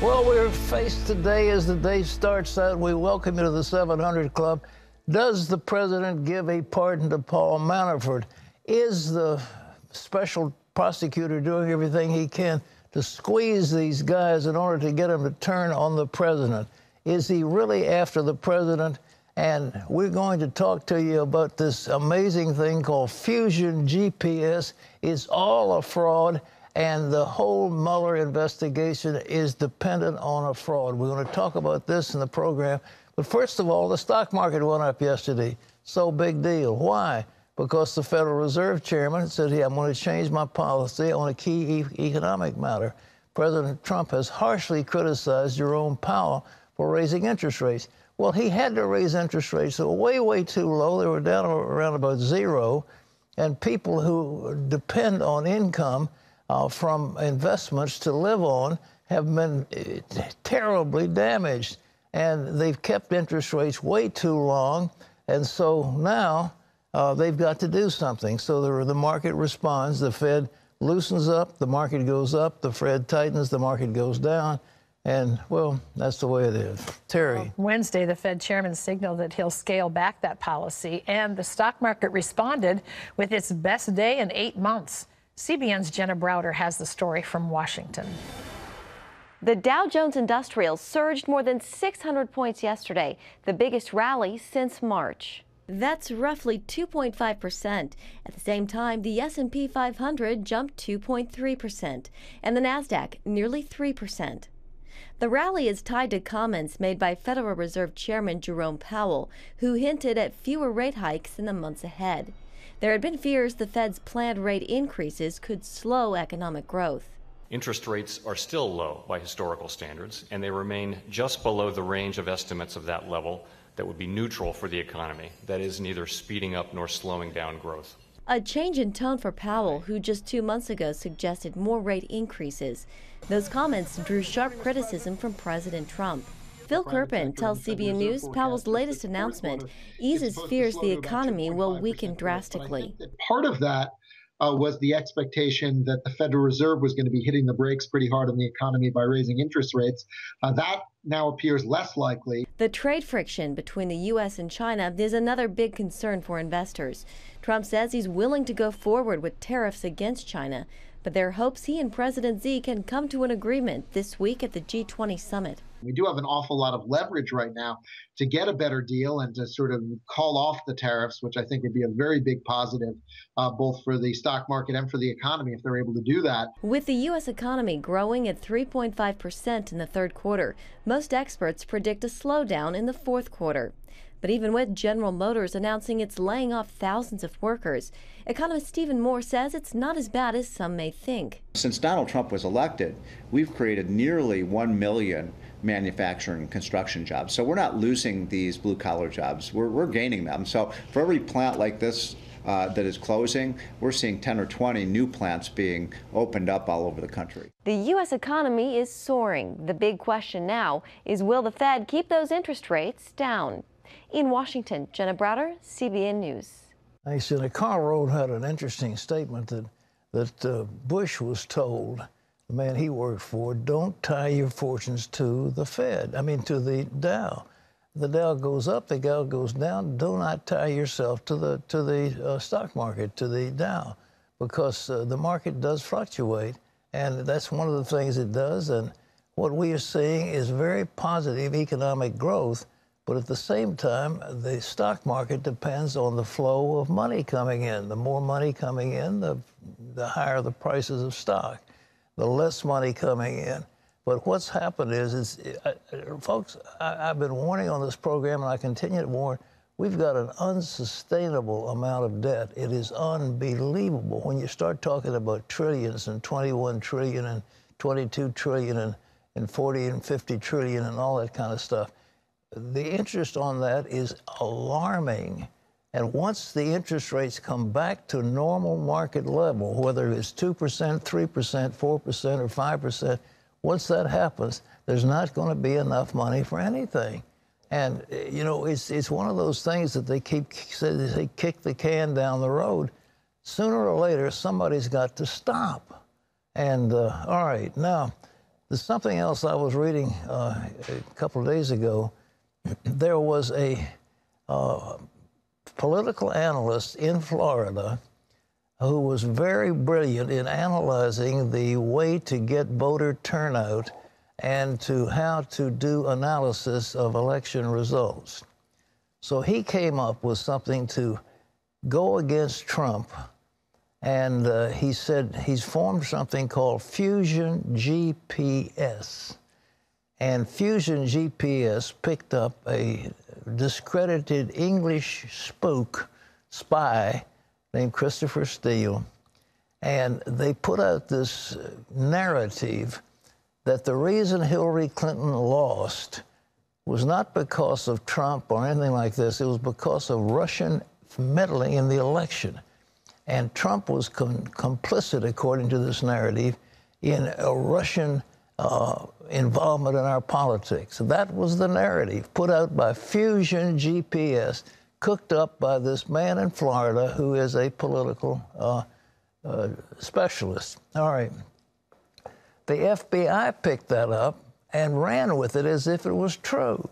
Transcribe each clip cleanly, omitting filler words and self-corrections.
Well, we're faced today as the day starts out. We welcome you to the 700 Club. Does the president give a pardon to Paul Manafort? Is the special prosecutor doing everything he can to squeeze these guys in order to get them to turn on the president? Is he really after the president? And we're going to talk to you about this amazing thing called Fusion GPS. It's all a fraud. And the whole Mueller investigation is dependent on a fraud. We're going to talk about this in the program. But first of all, the stock market went up yesterday. So big deal. Why? Because the Federal Reserve Chairman said, hey, I'm going to change my policy on a key economic matter. President Trump has harshly criticized Jerome Powell for raising interest rates. Well, he had to raise interest rates. They were way, way too low. They were down around about zero. And people who depend on income from investments to live on have been terribly damaged. And they've kept interest rates way too long. And so now they've got to do something. So the market responds. The Fed loosens up, the market goes up. The Fed tightens, the market goes down. And, well, that's the way it is. Terry. Wednesday, the Fed chairman signaled that he'll scale back that policy, and the stock market responded with its best day in 8 months. CBN's Jenna Browder has the story from Washington. The Dow Jones Industrial surged more than 600 points yesterday, the biggest rally since March. That's roughly 2.5%. At the same time, the S&P 500 jumped 2.3%, and the Nasdaq nearly 3%. The rally is tied to comments made by Federal Reserve Chairman Jerome Powell, who hinted at fewer rate hikes in the months ahead. There had been fears the Fed's planned rate increases could slow economic growth. Interest rates are still low by historical standards, and they remain just below the range of estimates of that level that would be neutral for the economy, that is, neither speeding up nor slowing down growth. A change in tone for Powell, who just 2 months ago suggested more rate increases. Those comments drew sharp criticism from President Trump. Phil Kerpen tells CBN News Powell's latest announcement eases fears the economy will weaken drastically. Part of that was the expectation that the Federal Reserve was going to be hitting the brakes pretty hard on the economy by raising interest rates. That now appears less likely. The trade friction between the U.S. and China is another big concern for investors. Trump says he's willing to go forward with tariffs against China, but there are hopes he and President Xi can come to an agreement this week at the G20 summit. We do have an awful lot of leverage right now to get a better deal and to sort of call off the tariffs, which I think would be a very big positive, both for the stock market and for the economy if they're able to do that. With the U.S. economy growing at 3.5% in the third quarter, most experts predict a slowdown in the fourth quarter. But even with General Motors announcing it's laying off thousands of workers, economist Stephen Moore says it's not as bad as some may think. Since Donald Trump was elected, we've created nearly 1 million manufacturing and construction jobs. So we're not losing these blue-collar jobs. We're gaining them. So for every plant like this that is closing, we're seeing 10 or 20 new plants being opened up all over the country. The U.S. economy is soaring. The big question now is, will the Fed keep those interest rates down? In Washington, Jenna Browder, CBN News. Thanks, Jenna. Karl Rove had an interesting statement that Bush was told, the man he worked for, don't tie your fortunes to the Fed. To the Dow. The Dow goes up, the Dow goes down. Do not tie yourself to the stock market, to the Dow, because the market does fluctuate, and that's one of the things it does. And what we are seeing is very positive economic growth. But at the same time, the stock market depends on the flow of money coming in. The more money coming in, the higher the prices of stock. The less money coming in. But what's happened is folks, I've been warning on this program, and I continue to warn, we've got an unsustainable amount of debt. It is unbelievable. When you start talking about trillions and 21 trillion and 22 trillion and 40 and 50 trillion and all that kind of stuff, the interest on that is alarming. And once the interest rates come back to normal market level, whether it's 2%, 3%, 4%, or 5%, once that happens, there's not going to be enough money for anything. And, it's one of those things that they kick the can down the road. Sooner or later, somebody's got to stop. And, all right, now, There's something else I was reading a couple of days ago. There was a political analyst in Florida who was very brilliant in analyzing the way to get voter turnout and to how to do analysis of election results. So he came up with something to go against Trump, and he said he's formed something called Fusion GPS. And Fusion GPS picked up a discredited English spy named Christopher Steele, and they put out this narrative that the reason Hillary Clinton lost was not because of Trump or anything like this. It was because of Russian meddling in the election. And Trump was complicit, according to this narrative, in a Russian involvement in our politics. That was the narrative put out by Fusion GPS, cooked up by this man in Florida who is a political specialist. All right. The FBI picked that up and ran with it as if it was true.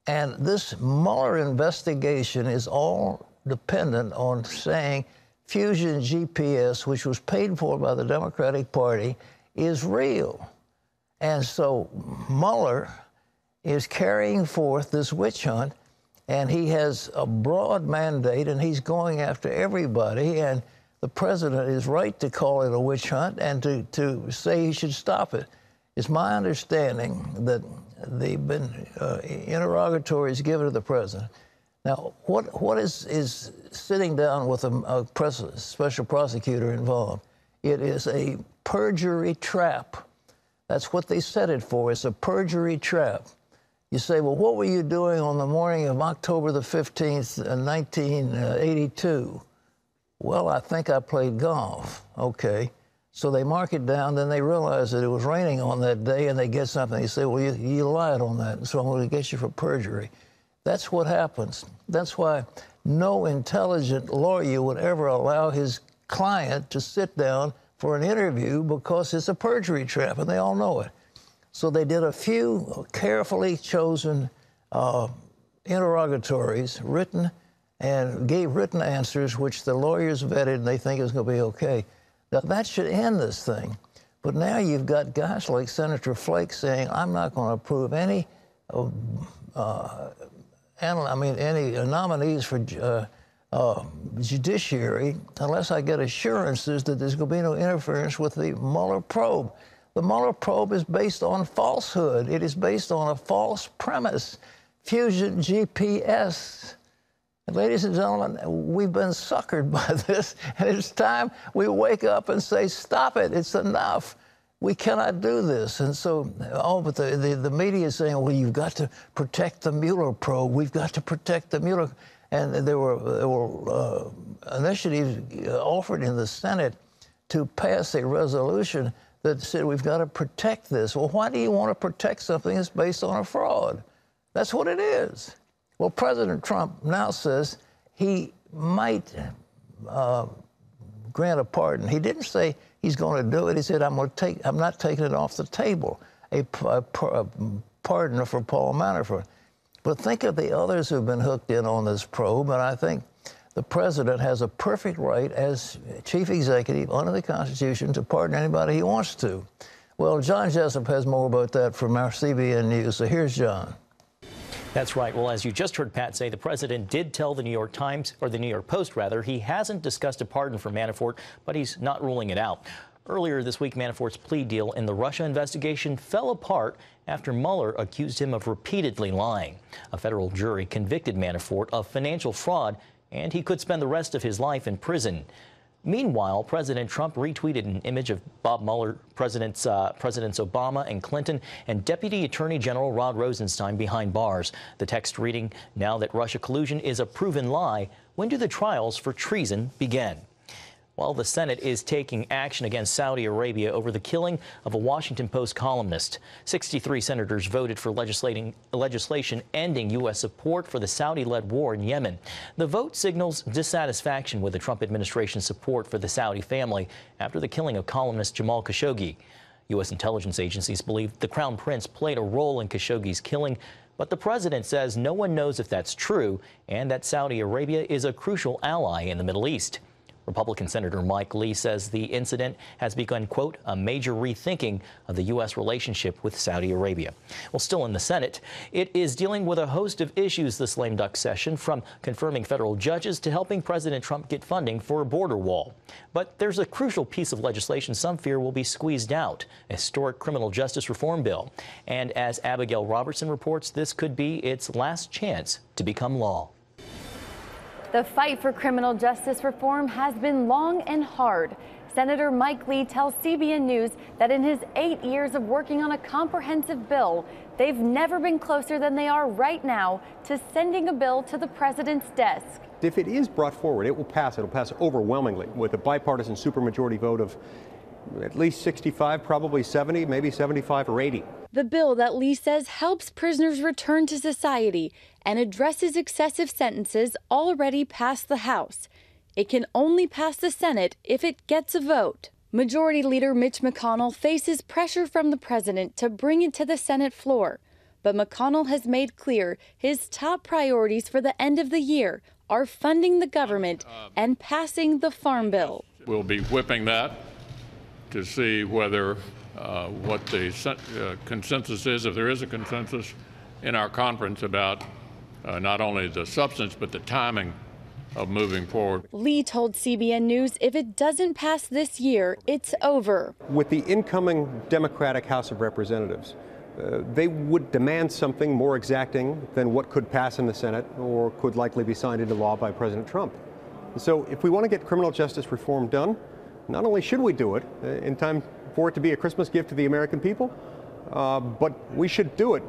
And this Mueller investigation is all dependent on saying Fusion GPS, which was paid for by the Democratic Party, is real. And so Mueller is carrying forth this witch hunt, and he has a broad mandate, and he's going after everybody. And the president is right to call it a witch hunt and to say he should stop it. It's my understanding that they've been interrogatories given to the president. Now, what is sitting down with a special prosecutor involved? It is a perjury trap. That's what they set it for. It's a perjury trap. You say, well, what were you doing on the morning of October the 15th, 1982? Well, I think I played golf. Okay. So they mark it down, then they realize that it was raining on that day, and they get something. They say, well, you lied on that, so I'm going to get you for perjury. That's what happens. That's why no intelligent lawyer would ever allow his client to sit down for an interview, because it's a perjury trap, and they all know it. So they did a few carefully chosen interrogatories, written, and gave written answers, which the lawyers vetted, and they think is going to be okay. Now, that should end this thing. But now you've got guys like Senator Flake saying, I'm not going to approve any nominees for judiciary unless I get assurances that there's going to be no interference with the Mueller probe. The Mueller probe is based on falsehood. It is based on a false premise. Fusion GPS. And ladies and gentlemen, we've been suckered by this, and it's time we wake up and say, stop it, it's enough. We cannot do this. And so, but the media is saying, well, you've got to protect the Mueller probe. We've got to protect the Mueller. And there were initiatives offered in the Senate to pass a resolution that said we've got to protect this. Well, why do you want to protect something that's based on a fraud? That's what it is. Well, President Trump now says he might grant a pardon. He didn't say he's going to do it. He said, I'm not taking it off the table, a pardon for Paul Manafort. But think of the others who've been hooked in on this probe, and I think the president has a perfect right as chief executive under the Constitution to pardon anybody he wants to. Well, John Jessup has more about that from our CBN News. So here's John. That's right. Well, as you just heard Pat say, the president did tell the New York Times, or the New York Post, rather, he hasn't discussed a pardon for Manafort, but he's not ruling it out. Earlier this week, Manafort's plea deal in the Russia investigation fell apart after Mueller accused him of repeatedly lying. A federal jury convicted Manafort of financial fraud, and he could spend the rest of his life in prison. Meanwhile, President Trump retweeted an image of Bob Mueller, Presidents Obama and Clinton, and Deputy Attorney General Rod Rosenstein behind bars. The text reading, now that Russia collusion is a proven lie, when do the trials for treason begin? Well, the Senate is taking action against Saudi Arabia over the killing of a Washington Post columnist. 63 senators voted for legislation ending U.S. support for the Saudi-led war in Yemen. The vote signals dissatisfaction with the Trump administration's support for the Saudi family after the killing of columnist Jamal Khashoggi. U.S. intelligence agencies believe the Crown Prince played a role in Khashoggi's killing, but the president says no one knows if that's true and that Saudi Arabia is a crucial ally in the Middle East. Republican Senator Mike Lee says the incident has begun, quote, a major rethinking of the U.S. relationship with Saudi Arabia. Well, still in the Senate, it is dealing with a host of issues this lame duck session, from confirming federal judges to helping President Trump get funding for a border wall. But there's a crucial piece of legislation some fear will be squeezed out, a historic criminal justice reform bill. And as Abigail Robertson reports, this could be its last chance to become law. The fight for criminal justice reform has been long and hard. Senator Mike Lee tells CBN News that in his 8 years of working on a comprehensive bill, they've never been closer than they are right now to sending a bill to the president's desk. If it is brought forward, it will pass. It'll pass overwhelmingly with a bipartisan supermajority vote of at least 65, probably 70, maybe 75 or 80. The bill that Lee says helps prisoners return to society and addresses excessive sentences already passed the House. It can only pass the Senate if it gets a vote. Majority Leader Mitch McConnell faces pressure from the president to bring it to the Senate floor. But McConnell has made clear his top priorities for the end of the year are funding the government and passing the Farm Bill. We'll be whipping that to see whether what the consensus is, if there is a consensus in our conference about not only the substance but the timing of moving forward. Lee told CBN News if it doesn't pass this year, it's over. With the incoming Democratic House of Representatives, they would demand something more exacting than what could pass in the Senate or could likely be signed into law by President Trump. So if we want to get criminal justice reform done, not only should we do it in time for it to be a Christmas gift to the American people, but we should do it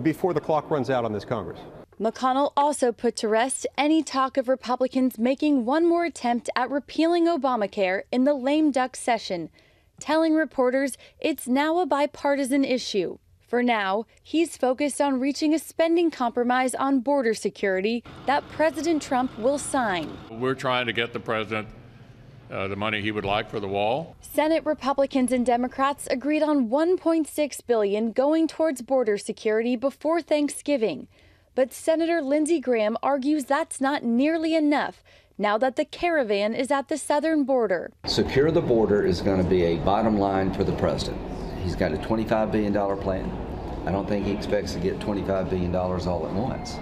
before the clock runs out on this Congress. McConnell also put to rest any talk of Republicans making one more attempt at repealing Obamacare in the lame duck session, telling reporters it's now a bipartisan issue. For now, he's focused on reaching a spending compromise on border security that President Trump will sign. We're trying to get the president the money he would like for the wall. Senate Republicans and Democrats agreed on $1.6 billion going towards border security before Thanksgiving. But Senator Lindsey Graham argues that's not nearly enough now that the caravan is at the southern border. Secure the border is going to be a bottom line for the president. He's got a $25 billion plan. I don't think he expects to get $25 billion all at once.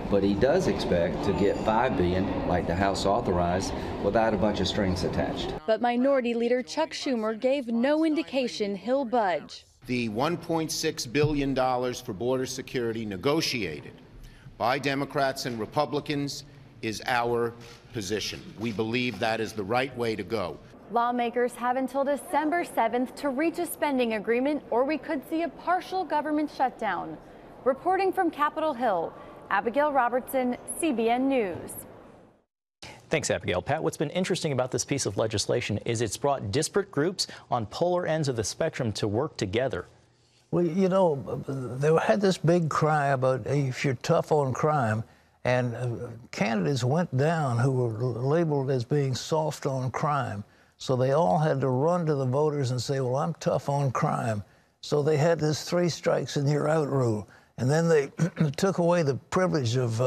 But he does expect to get $5 billion, like the House authorized, without a bunch of strings attached. But Minority Leader Chuck Schumer gave no indication he'll budge. The $1.6 billion for border security negotiated by Democrats and Republicans is our position. We believe that is the right way to go. Lawmakers have until December 7th to reach a spending agreement, or we could see a partial government shutdown. Reporting from Capitol Hill, Abigail Robertson, CBN News. Thanks, Abigail. Pat, what's been interesting about this piece of legislation is it's brought disparate groups on polar ends of the spectrum to work together. Well, you know, they had this big cry about if you're tough on crime, and candidates went down who were labeled as being soft on crime. So they all had to run to the voters and say, well, I'm tough on crime. So they had this 3 strikes and you're out rule. And then they took away the privilege of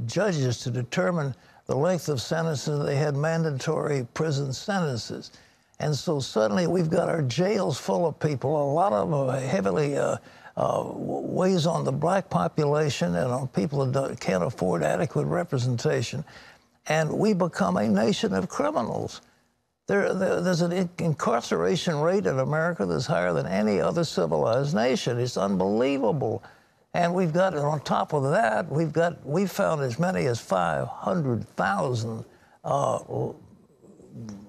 judges to determine the length of sentences. They had mandatory prison sentences. And so suddenly we've got our jails full of people. A lot of them heavily weighs on the black population and on people that can't afford adequate representation. And we become a nation of criminals. There's an incarceration rate in America that's higher than any other civilized nation. It's unbelievable. And we've got, on top of that, we've found as many as 500,000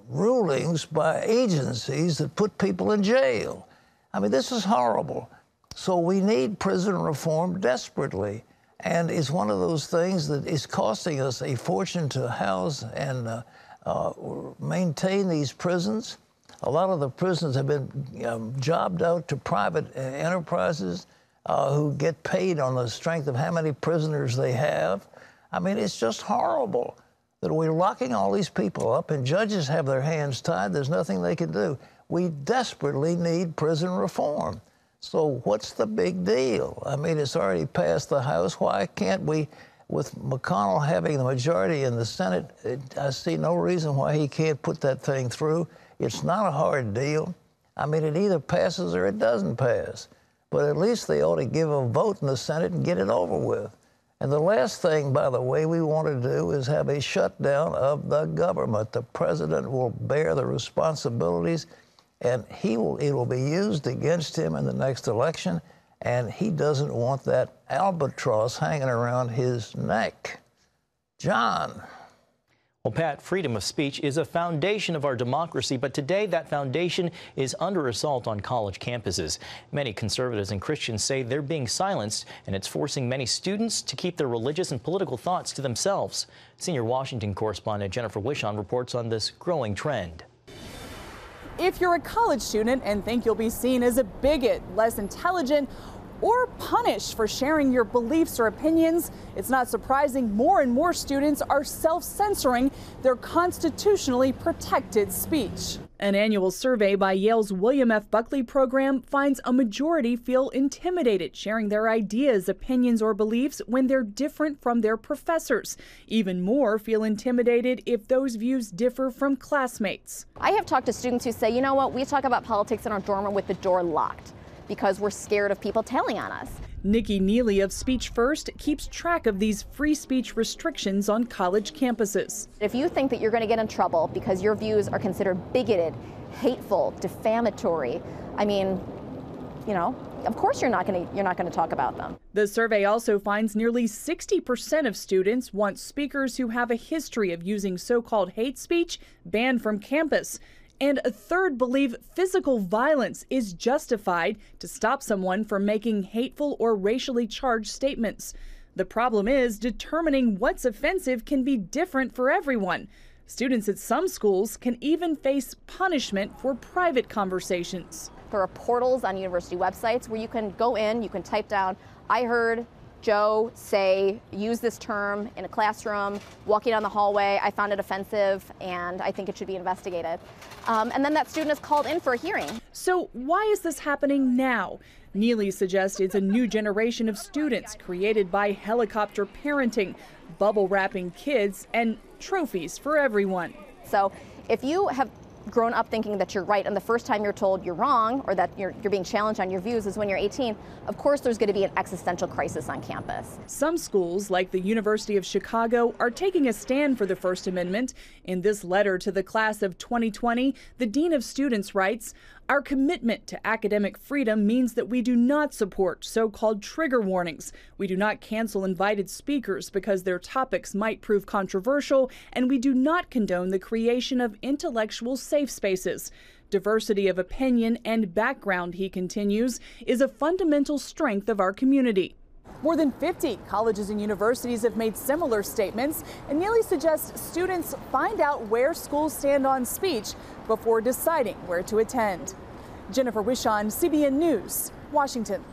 rulings by agencies that put people in jail. I mean, this is horrible. So we need prison reform desperately. And it's one of those things that is costing us a fortune to house and maintain these prisons. A lot of the prisons have been jobbed out to private enterprises who get paid on the strength of how many prisoners they have. I mean, it's just horrible that we're locking all these people up and judges have their hands tied. There's nothing they can do. We desperately need prison reform. So what's the big deal? I mean, it's already passed the House. Why can't we, with McConnell having the majority in the Senate, I see no reason why he can't put that thing through. It's not a hard deal. I mean, it either passes or it doesn't pass. But at least they ought to give a vote in the Senate and get it over with. And the last thing, by the way, we want to do is have a shutdown of the government. The president will bear the responsibilities, and it will be used against him in the next election, and he doesn't want that albatross hanging around his neck. John. Well, Pat, freedom of speech is a foundation of our democracy, but today that foundation is under assault on college campuses. Many conservatives and Christians say they're being silenced, and it's forcing many students to keep their religious and political thoughts to themselves. Senior Washington correspondent Jennifer Wishon reports on this growing trend. If you're a college student and think you'll be seen as a bigot, less intelligent, or punished for sharing your beliefs or opinions, it's not surprising more and more students are self-censoring their constitutionally protected speech. An annual survey by Yale's William F. Buckley program finds a majority feel intimidated sharing their ideas, opinions, or beliefs when they're different from their professors. Even more feel intimidated if those views differ from classmates. I have talked to students who say, you know what, we talk about politics in our dorm room with the door locked, because we're scared of people telling on us. Nikki Neely of Speech First keeps track of these free speech restrictions on college campuses. If you think that you're going to get in trouble because your views are considered bigoted, hateful, defamatory, I mean, you know, of course you're not going to talk about them. The survey also finds nearly 60% of students want speakers who have a history of using so-called hate speech banned from campus. And a third believe physical violence is justified to stop someone from making hateful or racially charged statements. The problem is determining what's offensive can be different for everyone. Students at some schools can even face punishment for private conversations. There are portals on university websites where you can go in, you can type down, I heard Joe say, use this term in a classroom, walking down the hallway, I found it offensive and I think it should be investigated. And then that student is called in for a hearing. So why is this happening now? Neely suggests it's a new generation of students created by helicopter parenting, bubble wrapping kids, and trophies for everyone. So if you have grown up thinking that you're right and the first time you're told you're wrong or that you're being challenged on your views is when you're 18, of course there's going to be an existential crisis on campus. Some schools, like the University of Chicago, are taking a stand for the First Amendment. In this letter to the class of 2020, the Dean of Students writes, our commitment to academic freedom means that we do not support so-called trigger warnings. We do not cancel invited speakers because their topics might prove controversial, and we do not condone the creation of intellectual safe spaces. Diversity of opinion and background, he continues, is a fundamental strength of our community. More than 50 colleges and universities have made similar statements, and Neely suggests students find out where schools stand on speech before deciding where to attend. Jennifer Wishon, CBN News, Washington.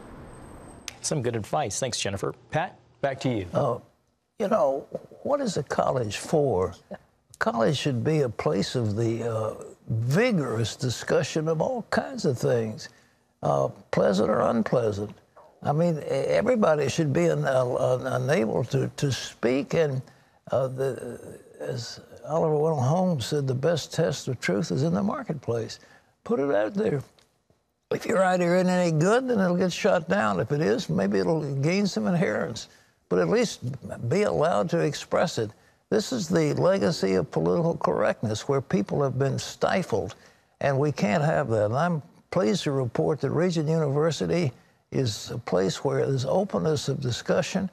Some good advice. Thanks, Jennifer. Pat, back to you. You know, what is a college for? College should be a place of the vigorous discussion of all kinds of things, pleasant or unpleasant. I mean, everybody should be enabled to speak, and as Oliver Wendell Holmes said, the best test of truth is in the marketplace. Put it out there. If your idea isn't any good, then it'll get shut down. If it is, maybe it'll gain some adherence. But at least be allowed to express it. This is the legacy of political correctness, where people have been stifled, and we can't have that. And I'm pleased to report that Regent University is a place where there's openness of discussion.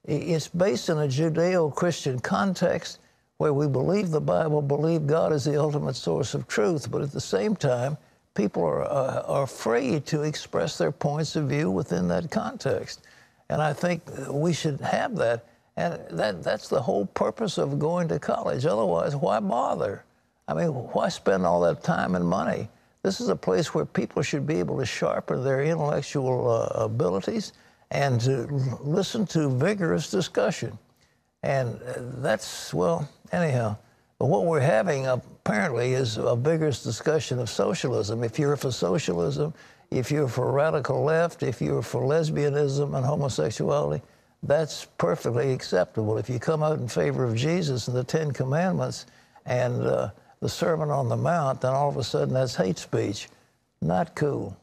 It's based in a Judeo-Christian context where we believe the Bible, believe God is the ultimate source of truth, but at the same time, people are free to express their points of view within that context. And I think we should have that. And that's the whole purpose of going to college. Otherwise, why bother? I mean, why spend all that time and money? This is a place where people should be able to sharpen their intellectual abilities and to listen to vigorous discussion. And that's, well, anyhow, But what we're having apparently is a vigorous discussion of socialism. If you're for socialism, if you're for radical left, if you're for lesbianism and homosexuality, that's perfectly acceptable. If you come out in favor of Jesus and the Ten Commandments and the Sermon on the Mount, then all of a sudden that's hate speech. Not cool.